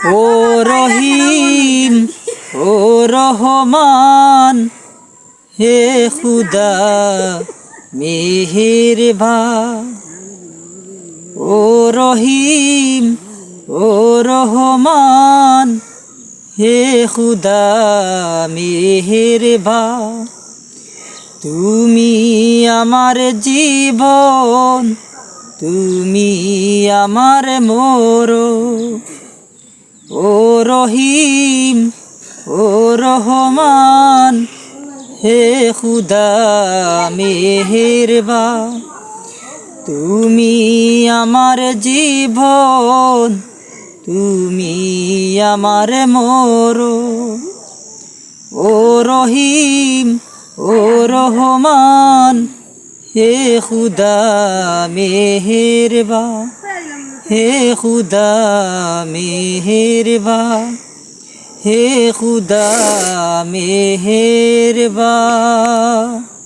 ও রহিম ও রহমান হে খুদা মেহেরবান। ও রহিম ও রহমান হে খুদা মেহেরবান। তুমি আমার জীবন, তুমি আমার মরণ। ও রহিম ও রহমান হে খুদা মেহেরবান। তুমি আমার জীবন, তুমি আমার মরণ। ও রহিম ও রহমান হে খুদা মেহেরবান, হে খুদা মেহেরবান, হে খুদা মেহেরবান।